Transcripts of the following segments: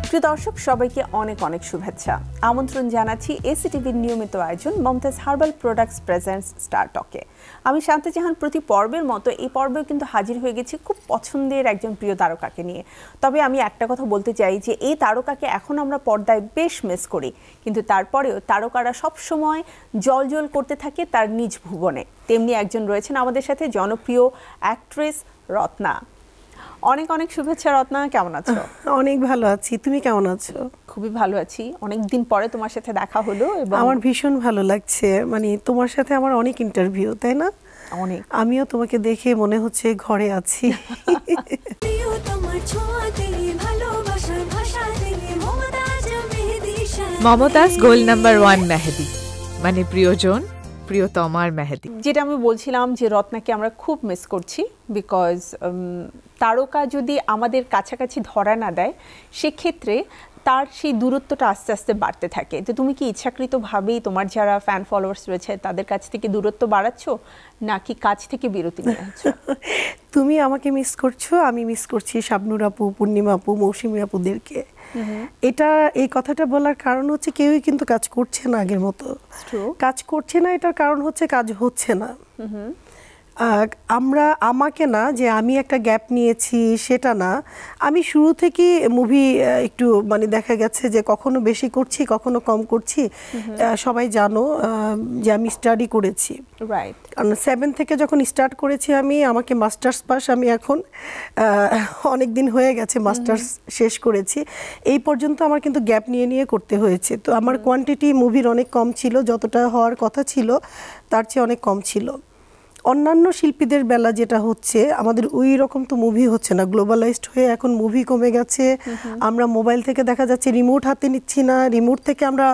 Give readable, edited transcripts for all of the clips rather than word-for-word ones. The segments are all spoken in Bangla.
প্রিয় দর্শক সবাইকে অনেক অনেক শুভেচ্ছা আমন্ত্রণ জানাচ্ছি এসিটিভির নিয়মিত আয়োজন Momtaz herbal products presents star টকে। আমি শান্তি জাহান প্রতি পর্বের মতো এই পর্বেও কিন্তু হাজির হয়ে গেছি খুব পছন্দের একজন প্রিয় তারকাকে নিয়ে। তবে আমি একটা কথা বলতে চাই যে এই তারকাকে এখন আমরা পর্দায় বেশ মিস করি, কিন্তু তারপরেও তারকারা সবসময় জল করতে থাকে তার নিজ ভুবনে। তেমনি একজন রয়েছেন আমাদের সাথে, জনপ্রিয় অ্যাক্ট্রেস রত্না। অনেক অনেক শুভেচ্ছা রত্না, কেমন আছো? অনেক ভালো আছি, তুমি কেমন আছো? খুবই ভালো আছি, অনেক দিন পরে তোমার সাথে দেখা হলো এবং আমার ভীষণ ভালো লাগছে। মানে তোমার সাথে আমার অনেক ইন্টারভিউ, তাই না? অনেক। আমিও তোমাকে দেখে মনে হচ্ছে ঘরে আছি। মমতাজ গোল নাম্বার 1 মেহেদি, মানে প্রিয়জন প্রিয়তমার মেহেদি। যেটা আমি বলছিলাম যে রত্নাকে আমরা খুব মিস করছি, বিকজ তারকা যদি আমাদের কাছাকাছি ধরা না দেয় সেক্ষেত্রে তার সেই দূরত্বটা আস্তে আস্তে বাড়তে থাকে। তো তুমি কি ইচ্ছাকৃতভাবেই তোমার যারা ফ্যান ফলোয়ার্স রয়েছে তাদের কাছ থেকে দূরত্ব বাড়াচ্ছ, নাকি কাছ থেকে বিরতি নিয়ে আছো? তুমি আমাকে মিস করছো, আমি মিস করছি শাবনুর আপু, পূর্ণিমা আপু, মৌসুমী আপুদেরকে। এই কথাটা বলার কারণ হচ্ছে কেউই কিন্তু কাজ করছে না আগের মতো। কাজ করছে না, এটার কারণ হচ্ছে কাজ হচ্ছে না। আমাকে না যে আমি একটা গ্যাপ নিয়েছি সেটা না, আমি শুরু থেকেই মুভি একটু মানে দেখা গেছে যে কখনো বেশি করছি কখনো কম করছি। সবাই জানো যে আমি স্টাডি করেছি, রাইট? কারণ 7 থেকে যখন স্টার্ট করেছি আমাকে মাস্টার্স পাস, আমি এখন অনেক দিন হয়ে গেছে মাস্টার্স শেষ করেছি। এই পর্যন্ত আমার কিন্তু গ্যাপ নিয়ে করতে হয়েছে। তো আমার কোয়ান্টিটি মুভির অনেক কম ছিল, যতটা হওয়ার কথা ছিল তার চেয়ে অনেক কম ছিল। অন্যান্য শিল্পীদের বেলা যেটা হচ্ছে, আমাদের ওই রকম তো মুভি হচ্ছে না, গ্লোবালাইজড হয়ে এখন মুভি কমে গেছে। আমরা মোবাইল থেকে দেখা যাচ্ছে রিমোট হাতে নিচ্ছি না, রিমোট থেকে আমরা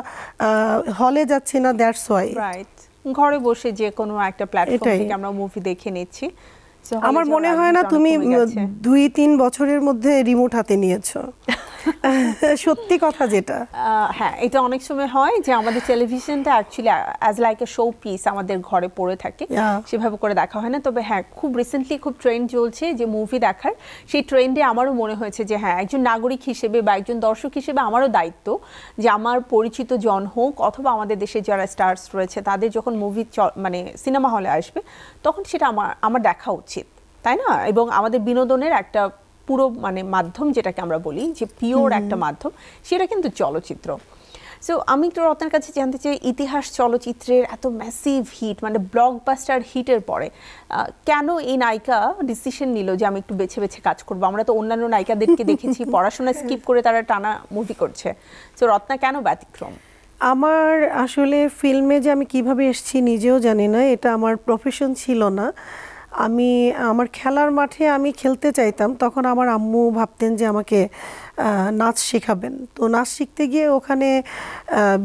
হলে যাচ্ছি না, দ্যাটস ওয়াই। রাইট, ঘরে বসে যে কোনো একটা প্ল্যাটফর্ম থেকে আমরা মুভি দেখে নিচ্ছি। আমার মনে হয় না তুমি 2-3 বছরের মধ্যে রিমোট হাতে নিয়েছো। সত্যি কথা যেটা, হ্যাঁ, এটা অনেক সময় হয় যে আমাদের টেলিভিশনটা actually as like a show piece আমাদের ঘরে পড়ে থাকে, সেভাবে করে দেখা হয় না। তবে হ্যাঁ, খুব রিসেন্টলি খুব ট্রেন্ড চলছে যে মুভি দেখার। সেই ট্রেন্ডে আমারও মনে হয়েছে যে হ্যাঁ, একজন নাগরিক হিসেবে বা একজন দর্শক হিসেবে আমারও দায়িত্ব যে আমার পরিচিত জন হোক অথবা আমাদের দেশে যারা স্টার্স রয়েছে তাদের যখন মুভি মানে সিনেমা হলে আসবে তখন সেটা আমার দেখা উচিত, তাই না? এবং আমাদের বিনোদনের একটা পুরো মানে মাধ্যম যেটাকে আমরা বলি যে পিওর একটা মাধ্যম, সেটা কিন্তু চলচ্চিত্র। সো আমি একটু রত্নার কাছে জানতে চাই, ইতিহাস চলচ্চিত্রের এত ম্যাসিভ হিট, মানে ব্লকবাস্টার হিটের পরে কেন এই নায়িকা ডিসিশন নিল যে আমি একটু বেছে বেছে কাজ করবো? আমরা তো অন্যান্য নায়িকাদেরকে দেখেছি পড়াশোনা স্কিপ করে তারা টানা মুভি করছে। সো রত্না কেন ব্যতিক্রম? আমার আসলে ফিল্মে যে আমি কিভাবে এসেছি নিজেও জানি না, এটা আমার প্রফেশন ছিল না। আমার খেলার মাঠে আমি খেলতে চাইতাম, তখন আমার আম্মু ভাবতেন যে আমাকে নাচ শেখাবেন। তো নাচ শিখতে গিয়ে ওখানে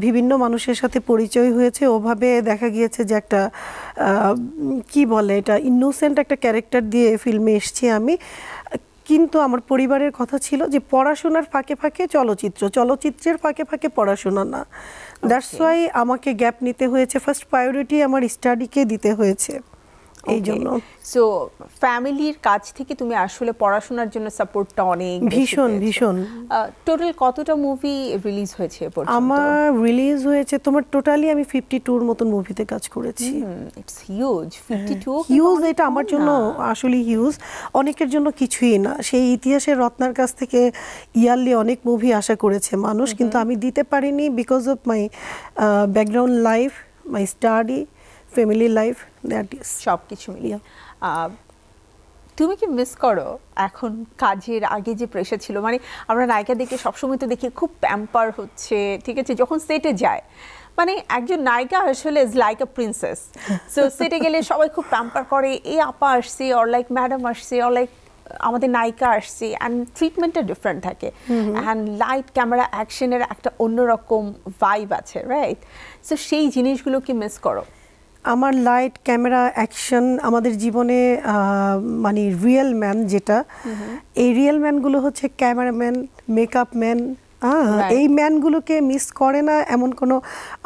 বিভিন্ন মানুষের সাথে পরিচয় হয়েছে। ওভাবে দেখা গিয়েছে যে একটা কি বলে এটা, ইনোসেন্ট একটা ক্যারেক্টার দিয়ে ফিল্মে এসেছি আমি। কিন্তু আমার পরিবারের কথা ছিল যে পড়াশোনার ফাঁকে ফাঁকে চলচ্চিত্রের ফাঁকে ফাঁকে পড়াশোনা না। দ্যাটস ওয়াই আমাকে গ্যাপ নিতে হয়েছে। ফার্স্ট প্রায়োরিটি আমার স্টাডিকে দিতে হয়েছে এই জন্য। সো ফ্যামিলির কাছ থেকে তুমি আসলে পড়াশোনার জন্য সাপোর্টটা অনেক ভীষণ। টোটাল কতটা মুভি রিলিজ হয়েছে পর্যন্ত? আমার রিলিজ হয়েছে তোমার টোটালি আমি 52 মতন মুভিতে কাজ করেছি। It's huge. 52 হিউজ, এটা আমার জন্য আসলে হিউজ, অনেকের জন্য কিছুই না। সেই ইতিহাসের রত্নার কাছ থেকে ইয়ারলি অনেক মুভি আশা করেছে মানুষ, কিন্তু আমি দিতে পারিনি because of my background life, my study, family life, that is সব কিছু মিলিয়ে। তুমি কি মিস করো এখন কাজের আগে যে প্রেশার ছিল? মানে আমরা নায়িকাদেরকে সবসময় তো দেখি খুব প্যাম্পার হচ্ছে, ঠিক আছে, যখন সেটে যায় মানে একজন নায়িকা আসলে is like a princess. So সেটে গেলে সবাই খুব প্যাম্পার করে, এই আপা আসছে অর লাইক ম্যাডাম আসছে অর লাইক আমাদের নায়িকা আসছে, অ্যান্ড ট্রিটমেন্টটা ডিফারেন্ট থাকে, অ্যান্ড লাইট ক্যামেরা অ্যাকশনের একটা অন্যরকম ভাইব আছে, রাইট? সো সেই জিনিসগুলো কি মিস করো? আমার লাইট ক্যামেরা অ্যাকশন আমাদের জীবনে মানে রিয়েল ম্যান যেটা, এই রিয়েল ম্যানগুলো হচ্ছে ক্যামেরাম্যান, মেকআপ ম্যান। এই ম্যানগুলোকে মিস করে না এমন কোনো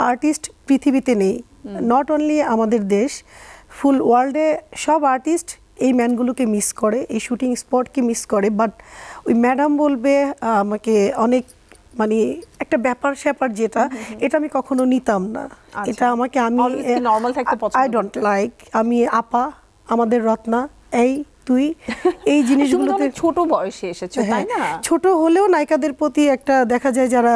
আর্টিস্ট পৃথিবীতে নেই। নট অনলি আমাদের দেশ, ফুল ওয়ার্ল্ডে সব আর্টিস্ট এই ম্যানগুলোকে মিস করে, এই শুটিং স্পটকে মিস করে। বাট ওই ম্যাডাম বলবে আমাকে অনেক মানে একটা ব্যাপার স্যাপার যেটা এটা আমি কখনো নিতাম না। এটা আমাকে আমি নরমাল থাকতে পছন্দ আই ডোন্ট লাইক। আমি আপা, আমাদের রত্না, এই তুই, এই জিনিসগুলোতে ছোট বয়সে এসেছো তাই না? ছোট হলেও নায়িকাদের প্রতি একটা দেখা যায় যারা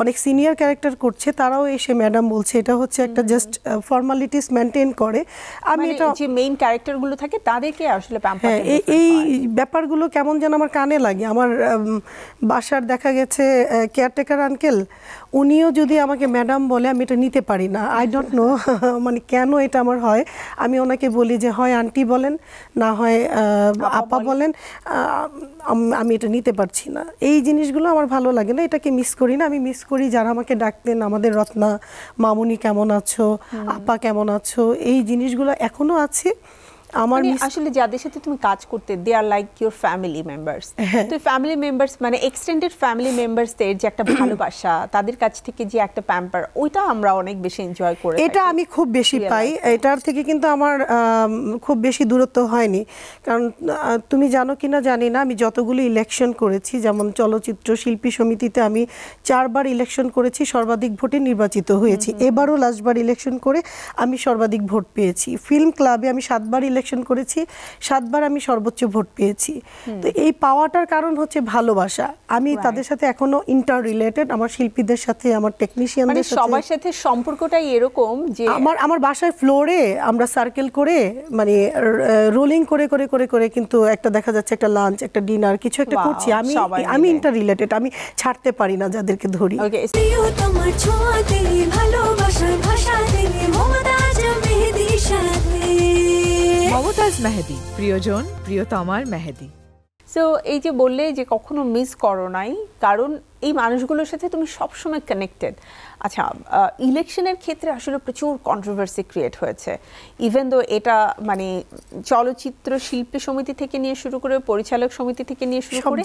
অনেক সিনিয়র ক্যারেক্টার করছে তারাও এসে ম্যাডাম বলছে, এটা হচ্ছে একটা জাস্ট ফর্মালিটিস মেইনটেইন করে। আমি এটা যে মেইন ক্যারেক্টারগুলো থাকে তাদেরকে আসলে প্যাম্পার এই ব্যাপারগুলো কেমন যেন আমার কানে লাগে। আমার বাসার দেখা গেছে কেয়ারটেকার আঙ্কেল, উনিও যদি আমাকে ম্যাডাম বলে আমি এটা নিতে পারি না। আই ডোন্ট নো মানে কেন এটা আমার হয়। আমি ওনাকে বলি যে হয় আন্টি বলেন, না হয় আপা বলেন, আমি এটা নিতে পারছি না। এই জিনিসগুলো আমার ভালো লাগে না, এটাকে মিস করি না। আমি মিস করি যারা আমাকে ডাকতেন, আমাদের রত্না, মামুনি কেমন আছো, আপা কেমন আছো, এই জিনিসগুলো এখনো আছে আমার। আসলে যাদের সাথে তুমি কাজ করতে, দে আর লাইক ইউর ফ্যামিলি মেম্বার্স। তো ফ্যামিলি মেম্বার্স মানে এক্সটেন্ডেড ফ্যামিলি মেম্বার্সদের যে একটা ভালোবাসা, তাদের কাছ থেকে যে একটা প্যাম্পার, ওইটা আমরা অনেক বেশি এনজয় করে, এটা আমি খুব বেশি পাই। এটার থেকে কিন্তু আমার খুব বেশি দূরত্ব হয়নি। কারণ তুমি জানো কিনা জানি না, আমি যতগুলো ইলেকশন করেছি, যেমন চলচ্চিত্র শিল্পী সমিতিতে আমি 4 বার ইলেকশন করেছি, সর্বাধিক ভোটে নির্বাচিত হয়েছি। এবারও লাস্টবার ইলেকশন করে আমি সর্বাধিক ভোট পেয়েছি। ফিল্ম ক্লাবে আমি 7 বার ইলেকশন করেছি, 7 বার আমি সর্বোচ্চ ভোট পেয়েছি। তো এই পাওয়াটার কারণ হচ্ছে ভালোবাসা। আমি তাদের সাথে এখনো ইন্টার রিলেটেড, আমার শিল্পীদের সাথে, আমার টেকনিশিয়ানদের সাথে, সবার সাথে সম্পর্কটাই এরকম যে আমার বাসায় ফ্লোরে আমরা সার্কেল করে মানে রোলিং করে করে করে করে কিন্তু একটা দেখা যাচ্ছে একটা লাঞ্চ, একটা ডিনার, কিছু একটা করছি। আমি ইন্টার রিলেটেড, আমি ছাড়তে পারি না যাদেরকে ধরি। মমতাজ মেহেদি, প্রিয়জন প্রিয়তমার মেহেদি। সো এই যে বললে যে কখনো মিস করো নাই, কারণ এই মানুষগুলোর সাথে তুমি সবসময় কানেক্টেড। আচ্ছা, ইলেকশনের ক্ষেত্রে আসলে প্রচুর কন্ট্রোভার্সি ক্রিয়েট হয়েছে। ইভেন দো এটা মানে চলচ্চিত্র শিল্পী সমিতি থেকে নিয়ে শুরু করে, পরিচালক সমিতি থেকে নিয়ে শুরু করে,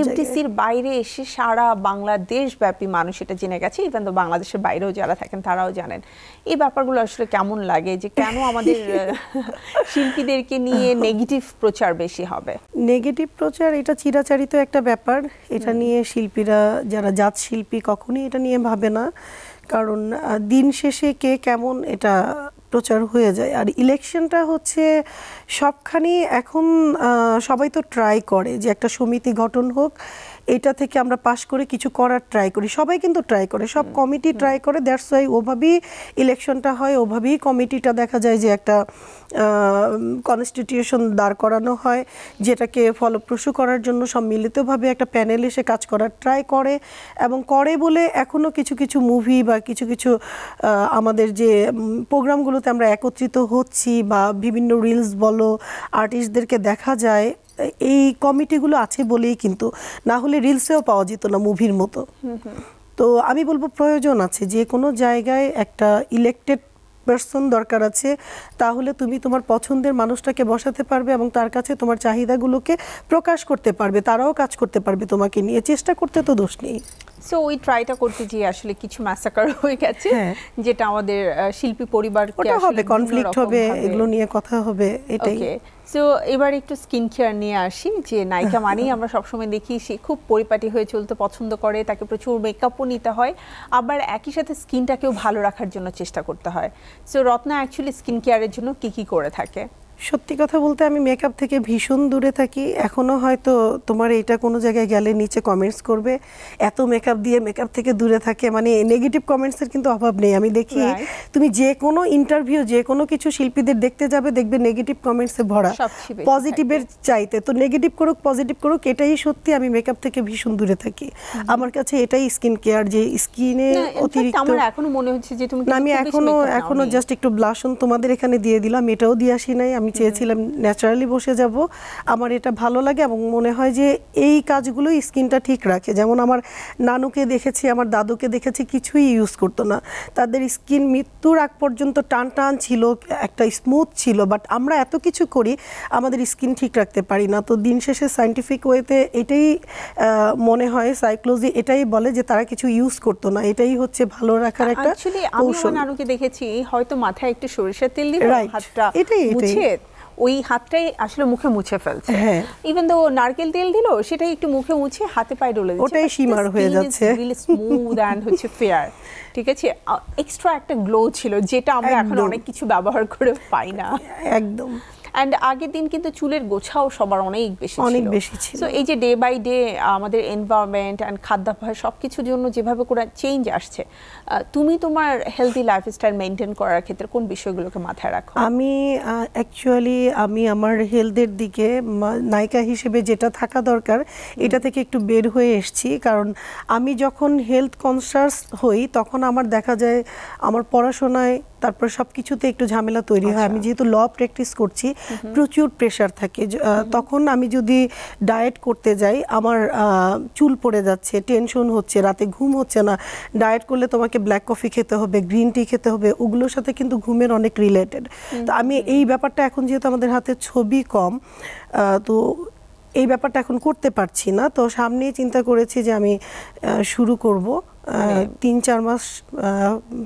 এফডিসির বাইরে এসে সারা বাংলাদেশ ব্যাপী মানুষ এটা জেনে গেছে। ইভেন দো বাংলাদেশের বাইরেও যারা থাকেন তারাও জানেন। এই ব্যাপারগুলো আসলে কেমন লাগে যে কেন আমাদের শিল্পীদেরকে নিয়ে নেগেটিভ প্রচার বেশি হবে? নেগেটিভ প্রচার এটা চিরাচরিত একটা ব্যাপার। এটা নিয়ে শিল্পীরা, যারা জাত শিল্পী, কখনোই এটা নিয়ে ভাবে না। কারণ দিন শেষে কে কেমন এটা প্রচার হয়ে যায়। আর ইলেকশনটা হচ্ছে সবখানি এখন সবাই তো ট্রাই করে যে একটা সমিতি গঠন হোক, এটা থেকে আমরা পাশ করে কিছু করার ট্রাই করি। সবাই কিন্তু ট্রাই করে, সব কমিটি ট্রাই করে। দ্যাটস ওয়াই ওভাবেই ইলেকশনটা হয়, ওভাবেই কমিটিটা দেখা যায় যে একটা কনস্টিটিউশন দাঁড় করানো হয়, যেটাকে ফলপ্রসূ করার জন্য সম্মিলিতভাবে একটা প্যানেল এসে কাজ করার ট্রাই করে। এবং করে বলে এখনও কিছু কিছু মুভি বা কিছু কিছু আমাদের যে প্রোগ্রামগুলোতে আমরা একত্রিত হচ্ছি, বা বিভিন্ন রিলস বলো, আর্টিস্টদেরকে দেখা যায়, এই কমিটিগুলো আছে বলেই কিন্তু, না হলে রিলসেও পাওয়া যেত না মুভির মতো। তো আমি বলবো প্রয়োজন আছে, যে কোনো জায়গায় একটা ইলেক্টেড পারসন দরকার আছে, তাহলে তুমি তোমার পছন্দের মানুষটাকে বসাতে পারবে এবং তার কাছে তোমার চাহিদাগুলোকে প্রকাশ করতে পারবে, তারাও কাজ করতে পারবে তোমাকে নিয়ে। চেষ্টা করতে তো দোষ নেই। সো ওই ট্রাইটা করতে গিয়ে আসলে কিছু ম্যাসাকার হয়ে গেছে, যেটা আমাদের শিল্পী পরিবারকে হবে, কনফ্লিক্ট হবে, এগুলো নিয়ে কথা হবে, এটাই। সো এবার একটু স্কিন কেয়ার নিয়ে আসি। যে নায়িকা মানেই আমরা সবসময় দেখি সে খুব পরিপাটি হয়ে চলতে পছন্দ করে, তাকে প্রচুর মেকআপও নিতে হয়, আবার একই সাথে স্কিনটাকেও ভালো রাখার জন্য চেষ্টা করতে হয়। সো রত্না অ্যাকচুয়ালি স্কিন কেয়ারের জন্য কি কি করে থাকে? সত্যি কথা বলতে আমি মেকআপ থেকে ভীষণ দূরে থাকি। এখনো হয়তো তোমার এটা কোনো জায়গায় গেলে নিচে কমেন্টস করবে, এত মেকআপ দিয়ে মেকআপ থেকে দূরে থাকে, মানে নেগেটিভ কমেন্টসের কিন্তু অভাব নেই। আমি দেখি তুমি যে কোনো ইন্টারভিউ, যে কোনো কিছু শিল্পীদের দেখতে যাবে, দেখবে নেগেটিভ কমেন্টসে ভরা, পজিটিভের চাইতে। তো নেগেটিভ করুক পজিটিভ করুক, এটাই সত্যি, আমি মেকআপ থেকে ভীষণ দূরে থাকি। আমার কাছে এটাই স্কিন কেয়ার, যে স্কিনে অতিরিক্ত। আমার এখনো মনে হচ্ছে যে তুমি, আমি এখনো জাস্ট একটু ব্লাশন তোমাদের এখানে দিয়ে দিলাম, এটাও দিয়ে আসি নাই। আমি চেয়েছিলাম ন্যাচারালি বসে যাব, আমার এটা ভালো লাগে এবং মনে হয় যে এই কাজগুলোই স্কিনটা ঠিক রাখে। যেমন আমার নানুকে দেখেছি, আমার দাদুকে দেখেছি, কিছুই ইউজ করতো না, তাদের স্কিন মৃত্যুর আগ পর্যন্ত টান টান ছিল, একটা স্মুথ ছিল। বাট আমরা এত কিছু করি, আমাদের স্কিন ঠিক রাখতে পারি না। তো দিন শেষে সায়েন্টিফিক ওয়েতে এটাই মনে হয়, সাইকোলজি এটাই বলে যে তারা কিছু ইউজ করতো না, এটাই হচ্ছে ভালো রাখার একটা কৌশল। আমি আমার নানুকে দেখেছি হয়তো মাথায় একটু সরিষার তেল দিবে, হাতটা মুছে ওই হাতটাই আসলে মুখে মুছে ফেলছে, ইভেন দো নারকেল তেল দিল সেটাই একটু মুখে মুছে হাতে পায়ে ডলে দিচ্ছে, ওটাই সীমার হয়ে যাচ্ছে, রিয়েলি স্মুথ এন্ড হচ্ছে ফেয়ার। ঠিক আছে, এক্সট্রা একটা গ্লো ছিল যেটা আমরা এখন অনেক কিছু ব্যবহার করে পাই না একদম। অ্যান্ড আগের দিন কিন্তু চুলের গোছাও সবার অনেক বেশি ছিল। সো এই যে ডে বাই ডে আমাদের এনভায়রনমেন্ট অ্যান্ড খাদ্যাভ্যাস সব কিছুর জন্য যেভাবে করে চেঞ্জ আসছে, তুমি তোমার হেলদি লাইফস্টাইল মেনটেন করার ক্ষেত্রে কোন বিষয়গুলোকে মাথায় রাখো? আমি অ্যাকচুয়ালি আমি আমার হেলথের দিকে নায়িকা হিসেবে যেটা থাকা দরকার এটা থেকে একটু বের হয়ে এসেছি, কারণ আমি যখন হেলথ কনসাস হই তখন আমার দেখা যায় আমার পড়াশোনায় তারপর সব কিছুতে একটু ঝামেলা তৈরি হয়। আমি যেহেতু ল প্র্যাকটিস করছি, প্রচুর প্রেশার থাকে, তখন আমি যদি ডায়েট করতে যাই আমার চুল পড়ে যাচ্ছে, টেনশন হচ্ছে, রাতে ঘুম হচ্ছে না। ডায়েট করলে তোমাকে ব্ল্যাক কফি খেতে হবে, গ্রিন টি খেতে হবে, ওগুলোর সাথে কিন্তু ঘুমের অনেক রিলেটেড। তো আমি এই ব্যাপারটা এখন যেহেতু আমাদের হাতে ছবি কম, তো এই ব্যাপারটা এখন করতে পারছি না। তো সামনেই চিন্তা করেছি যে আমি শুরু করব। 3-4 মাস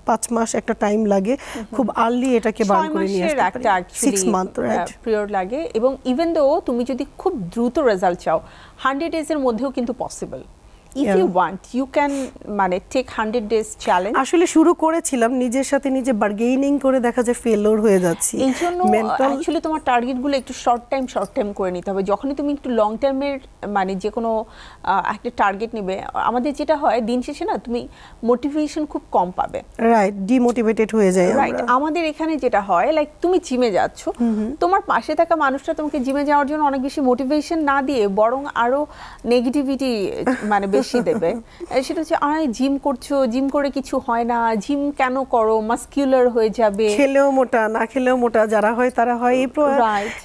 5 মাস একটা টাইম লাগে, খুব আর্লি এটাকে বার করে নিয়ে আসতে পারি। 6 মান্থ পিরিয়ড লাগে, এবং ইভেন দো তুমি যদি খুব দ্রুত রেজাল্ট চাও 100 ডেজ এর মধ্যেও কিন্তু possible. If you want, you can মানে take 100 days challenge. আসলে শুরু করেছিলাম নিজের সাথে নিজে বার্গেনিং করে, দেখা যায় ফেলিওর হয়ে যাচ্ছি। এই জন্য অ্যাকচুয়ালি তোমার টার্গেটগুলো একটু শর্ট টাইম করে নিতে হবে। যখনই তুমি একটু লং টার্মের মানে যে কোনো একটা টার্গেট নেবে, আমাদের যেটা হয় দিন শেষে না তুমি মোটিভেশন খুব কম পাবে, রাইট, ডিমোটিভেটেড হয়ে যায়। রাইট, আমাদের এখানে যেটা হয় লাইক তুমি জিমে যাচ্ছ, তোমার পাশে থাকা মানুষটা তোমাকে জিমে যাওয়ার জন্য অনেক বেশি মোটিভেশন না দিয়ে বরং আরো নেগেটিভিটি মানে বেশি দেবে। সেটা হচ্ছে জিম করছো, জিম করে কিছু হয় না, জিম কেন করো, মাসকুলার হয়ে যাবে, খেলেও মোটা না খেলেও মোটা যারা হয় তারা হয়, এই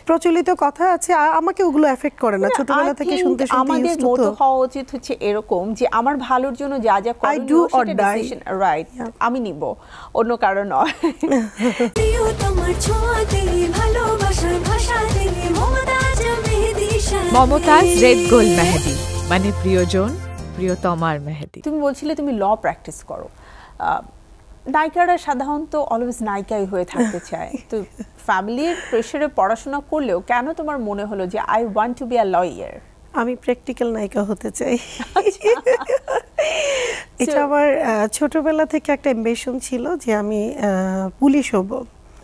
প্রচলিত কথা আছে। আমাকে ওগুলো এফেক্ট করে না, ছোটবেলা থেকে শুনতে শুনতে আমাদের মোটো হওয়া উচিত হচ্ছে এরকম যে আমার ভালোর জন্য যা যা করণীয় সেটা ডিসিশন রাইট আমি নিব, অন্য কারণ নয়। মমতাজ রেড গোল্ড মেহেদি মানে প্রিয়জন প্রিয়তমার মেহেদি। তুমি বলছিলে তুমি ল প্র্যাকটিস করো, নায়িকারা সাধারণত অলওয়েজ নায়িকাই হয়ে থাকতে চায়, তো ফ্যামিলির প্রেশারে পড়াশোনা করলেও কেন তোমার মনে হলো যে I want to be a lawyer? আমি প্র্যাকটিক্যাল নায়িকা হতে চাই। এটা আমার ছোটবেলা থেকে একটা অ্যাম্বিশন ছিল যে আমি পুলিশ হব।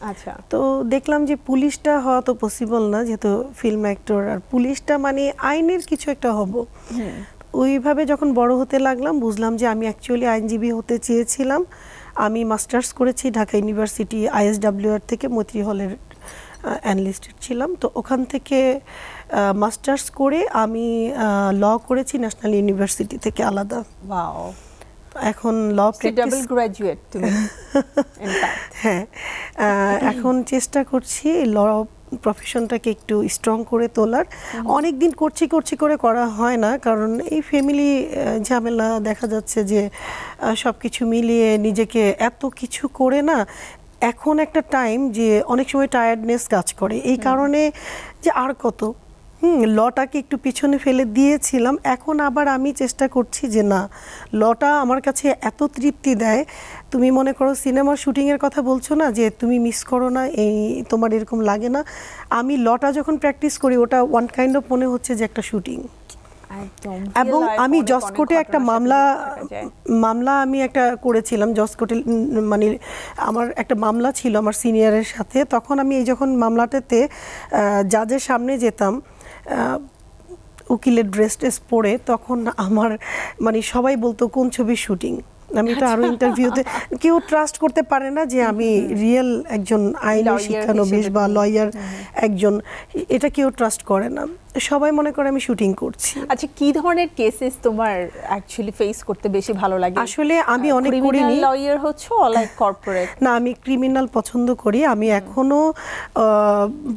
আচ্ছা, তো দেখলাম যে পুলিশটা হওয়া তো পসিবল না, যেহেতু ফিল্ম অ্যাক্টর, আর পুলিশটা মানে আইনের কিছু একটা হব। ওইভাবে যখন বড় হতে লাগলাম বুঝলাম যে আমি অ্যাকচুয়ালি আইনজীবী হতে চেয়েছিলাম। আমি মাস্টার্স করেছি ঢাকা ইউনিভার্সিটি ISWR থেকে, মৈত্রী হলের অ্যানালিস্টেড ছিলাম। তো ওখান থেকে মাস্টার্স করে আমি ল করেছি ন্যাশনাল ইউনিভার্সিটি থেকে আলাদা। ওয়াও, এখন ল প্র্যাকটিস, ডাবল গ্র্যাজুয়েট তুমি। হ্যাঁ, এখন চেষ্টা করছি ল প্রফেশনটাকে একটু স্ট্রং করে তোলার। অনেক দিন করছি করে করা হয় না, কারণ এই ফ্যামিলি ঝামেলা, দেখা যাচ্ছে যে সব কিছু মিলিয়ে নিজেকে এত কিছু করে না, এখন একটা টাইম যে অনেক সময় টায়ার্ডনেস কাজ করে, এই কারণে যে আর কত লটাকে একটু পিছনে ফেলে দিয়েছিলাম। এখন আবার আমি চেষ্টা করছি যে না, লটা আমার কাছে এত তৃপ্তি দেয়। তুমি মনে করো সিনেমার শুটিংয়ের কথা বলছো না, যে তুমি মিস করো না, এই তোমার এরকম লাগে না? আমি লটা যখন প্র্যাকটিস করি ওটা ওয়ান কাইন্ড অফ মনে হচ্ছে যে একটা শুটিং। এবং আমি জসকোর্টে একটা মামলা আমি একটা করেছিলাম জসকোর্টে, মানে আমার একটা মামলা ছিল আমার সিনিয়রের সাথে। তখন আমি এই যখন মামলাটাতে জাজের সামনে যেতাম উকিলের ড্রেস পরে, তখন আমার মানে সবাই বলতো কোন ছবির শুটিং। আমি তো আরো ইন্টারভিউতে কেউ ট্রাস্ট করতে পারে না যে আমি রিয়েল একজন আইনি শিক্ষানবিশ বা লয়ার একজন, এটা কেউ ট্রাস্ট করে না, সবাই মনে করে আমি শুটিং করছি। আচ্ছা, কি ধরনের কেসেস তোমার অ্যাকচুয়ালি ফেস করতে বেশি ভালো লাগে? আসলে আমি অনেক করিনি, লয়ার হচ্ছে লাইক কর্পোরেট না, আমি ক্রিমিনাল পছন্দ করি। আমি এখনো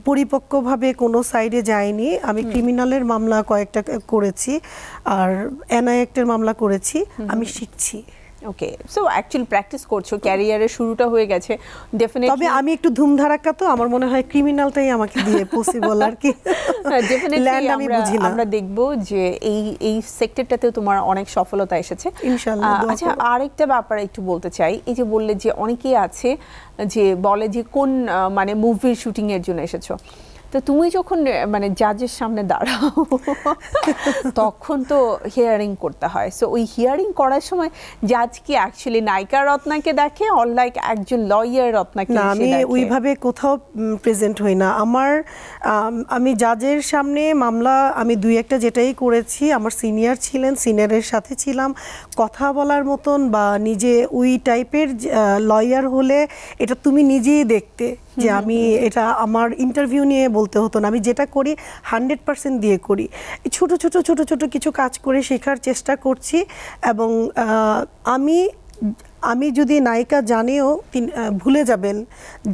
পরিপক্কভাবে কোনো সাইডে যাইনি। আমি ক্রিমিনালের মামলা কয়েকটা করেছি, আর এনআইএক্টের মামলা করেছি। আমি শিখছি। ওকে, সো অ্যাকচুয়ালি প্র্যাকটিস করছো, ক্যারিয়ারের শুরুটা হয়ে গেছে ডেফিনেটলি। তবে আমি একটু ধুমধারাক্কা, তো আমার মনে হয় ক্রিমিনালটাই আমাকে দিয়ে পসিবল আর কি। ডেফিনেটলি আমরা দেখব যে এই সেক্টরটাতেও তোমার অনেক সফলতা এসেছে ইনশাআল্লাহ। আচ্ছা, আরেকটা ব্যাপার একটু বলতে চাই, এই যে বললে যে অনেকেই আছে যে বলে যে কোন মানে মুভির শুটিং এর জন্য এসেছো, তো তুমি যখন মানে জাজের সামনে দাঁড়াও তখন তো হিয়ারিং করতে হয়, সো ওই হিয়ারিং করার সময় জাজ কি অ্যাকচুয়ালি নায়িকা রত্নাকে দেখে অর লাইক একজন লয়ার রত্নাকে? না, আমি ওইভাবে কোথাও প্রেজেন্ট হই না। আমি জাজের সামনে মামলা আমি 2-1টা যেটাই করেছি, আমার সিনিয়র ছিলেন, সিনিয়রের সাথে ছিলাম, কথা বলার মতন বা নিজে ওই টাইপের লয়ার হলে এটা তুমি নিজেই দেখতে যে আমি এটা আমার ইন্টারভিউ নিয়ে বলতে হতো না, আমি যেটা করি 100% দিয়ে করি। ছোট ছোট ছোট ছোট কিছু কাজ করে শেখার চেষ্টা করছি। এবং আমি যদি নায়িকা জানিও ভুলে যাবেন,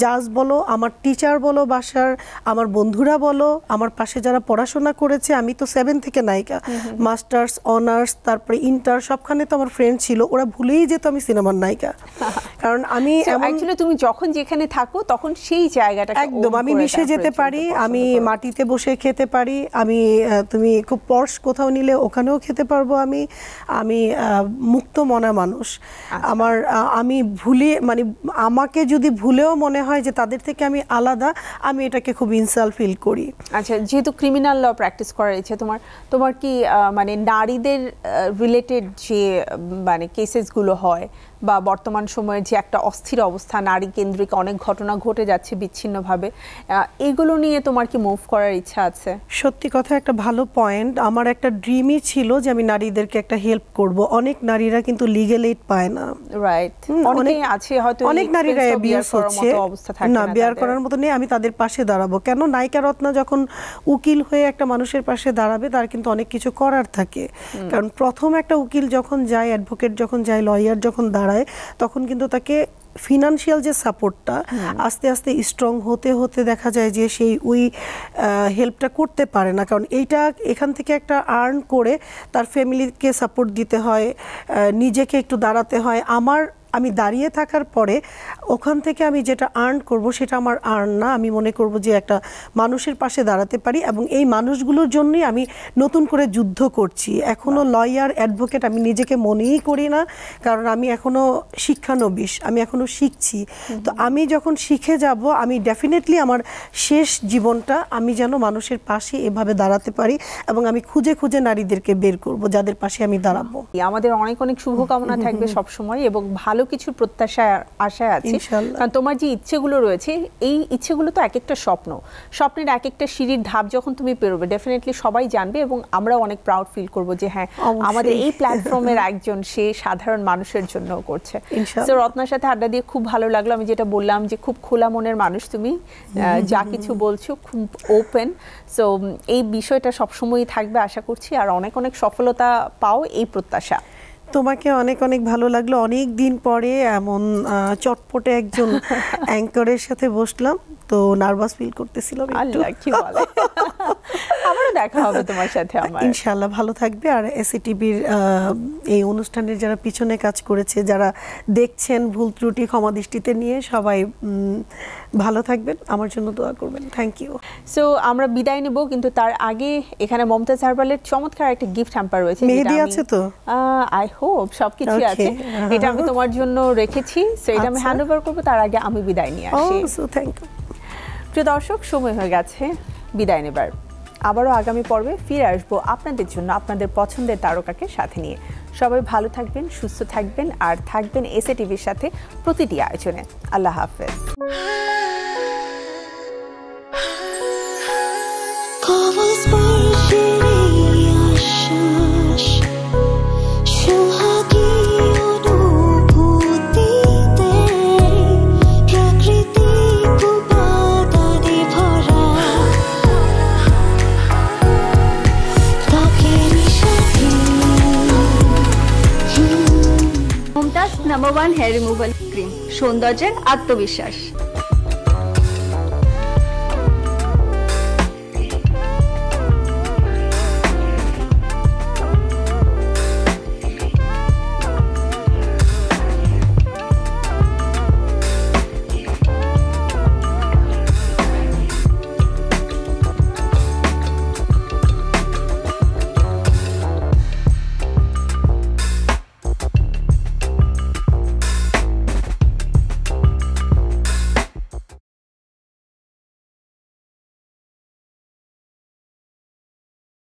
জাজ বলো, আমার টিচার বলো, বাসার আমার বন্ধুরা বলো, আমার পাশে যারা পড়াশোনা করেছে, আমি তো 7 থেকে নায়িকা, মাস্টার্স, অনার্স, তারপরে ইন্টার, সবখানে তো আমার ফ্রেন্ড ছিল, ওরা ভুলেই যেত আমি সিনেমার নায়িকা। কারণ আমি অ্যাকচুয়ালি তুমি যখন যেখানে থাকো তখন সেই জায়গাটা একদম আমি মিশে যেতে পারি, আমি মাটিতে বসে খেতে পারি, তুমি খুব পর্শ কোথাও নিলে ওখানেও খেতে পারবো। আমি মুক্ত মনা মানুষ। আমি ভুলে মানে আমাকে যদি ভুলেও মনে হয় যে তাদের থেকে আমি আলাদা, আমি এটাকে খুব ইনসাল্ট ফিল করি। আচ্ছা, যেহেতু ক্রিমিনাল ল প্র্যাকটিস করার ইচ্ছে তোমার কি মানে নারীদের রিলেটেড যে মানে কেসেসগুলো হয় বা বর্তমান সময়ে যে একটা অস্থির অবস্থা, নারী কেন্দ্রিক অনেক ঘটনা ঘটে যাচ্ছে বিচ্ছিন্নভাবে, এগুলো নিয়ে তোমার কি মুভ করার ইচ্ছা আছে? সত্যি কথা, একটা ভালো পয়েন্ট। আমার একটা ড্রিমই ছিল যে আমি নারীদেরকে একটা হেল্প করব। অনেক নারীরা কিন্তু লিগ্যাল এইড পায় না। রাইট, অনেকেই আছে হয়তো অনেক নারীরা অ্যাবিউজ হচ্ছে, না বেয়ার করার মতো নেই। আমি তাদের পাশে দাঁড়াবো। কেন? নায়িকা রত্না যখন উকিল হয়ে একটা মানুষের পাশে দাঁড়াবে, তার কিন্তু অনেক কিছু করার থাকে। কারণ প্রথম একটা উকিল যখন যায়, অ্যাডভোকেট যখন যায়, লয়ার যখন দাঁড়ায়, তখন কিন্তু তাকে ফিনান্সিয়াল যে সাপোর্টটা আস্তে আস্তে স্ট্রং হতে হতে দেখা যায় যে সেই ওই হেল্পটা করতে পারে না। কারণ এখান থেকে একটা আর্ন করে তার ফ্যামিলিকে সাপোর্ট দিতে হয়, নিজেকে একটু দাঁড়াতে হয়। আমি দাঁড়িয়ে থাকার পরে ওখান থেকে আমি যেটা আর্ন করব সেটা আমার আর্ন না। আমি মনে করব যে একটা মানুষের পাশে দাঁড়াতে পারি, এবং এই মানুষগুলোর জন্যই আমি নতুন করে যুদ্ধ করছি। এখনো লয়ার, অ্যাডভোকেট আমি নিজেকে মনেই করি না, কারণ আমি এখনো শিক্ষানবিশ, আমি এখনো শিখছি। তো আমি যখন শিখে যাব, আমি ডেফিনেটলি আমার শেষ জীবনটা আমি যেন মানুষের পাশে এভাবে দাঁড়াতে পারি, এবং আমি খুঁজে খুঁজে নারীদেরকে বের করব যাদের পাশে আমি দাঁড়াবো। আমাদের অনেক অনেক শুভকামনা থাকবে সবসময়, এবং ভালো কিছু প্রত্যাশা আশায় আছি। কারণ তোমার যে ইচ্ছেগুলো রয়েছে, এই ইচ্ছেগুলো তো এক একটা স্বপ্নের এক একটা সিঁড়ির ধাপ যখন তুমি পেরোবে, ডেফিনেটলি সবাই জানবে, এবং আমরাও অনেক প্রাউড ফিল করব যে হ্যাঁ, আমাদের এই প্ল্যাটফর্মের একজন সে সাধারণ মানুষের জন্য করছে। তো রত্নার সাথে আড্ডা দিয়ে খুব ভালো লাগলো। আমি যেটা বললাম যে খুব খোলা মনের মানুষ তুমি, যা কিছু বলছো খুব ওপেন। সো এই বিষয়টা সবসময়ই থাকবে আশা করছি, আর অনেক অনেক সফলতা পাও এই প্রত্যাশা। তোমাকে অনেক অনেক ভালো লাগলো। অনেক দিন পরে এমন চটপটে একজন অ্যাঙ্করের সাথে বসলাম, তো নার্ভাস ফিল করতেছিলাম। আল্লাহ কি বলে, আবারও দেখা হবে তোমার সাথে আমার ইনশাআল্লাহ। ভালো থাকবে। আর এসিটিভির এই অনুষ্ঠানের যারা পিছনে কাজ করেছে, যারা দেখছেন, ভুল ত্রুটি ক্ষমা দৃষ্টিতে নিয়ে সবাই ভালো থাকবেন, আমার জন্য দোয়া করবেন। Thank you. সো আমরা বিদায় নেব, কিন্তু তার আগে এখানে মমতাজ হারবালের চমৎকার একটা গিফট হ্যাম্পার রয়েছে। মেহেদি আছে তো? আই হোপ সবকিছু আছে। এটা আমি তোমার জন্য রেখেছি, সো এটা আমি হ্যান্ড ওভার করবো। তার আগে আমি বিদায় নিয়ে আসি। Thank you. প্রিয় দর্শক, সময় হয়ে গেছে বিদায় নেবার। আবারও আগামী পর্বে ফিরে আসবো আপনাদের জন্য আপনাদের পছন্দের তারকাকে সাথে নিয়ে। সবাই ভালো থাকবেন, সুস্থ থাকবেন, আর থাকবেন এসএটিভির সাথে প্রতিটি আয়োজনে। আল্লাহ হাফেজ। নাম্বার 1 হেয়ার রিমুভাল ক্রিম, সৌন্দর্যের আত্মবিশ্বাস।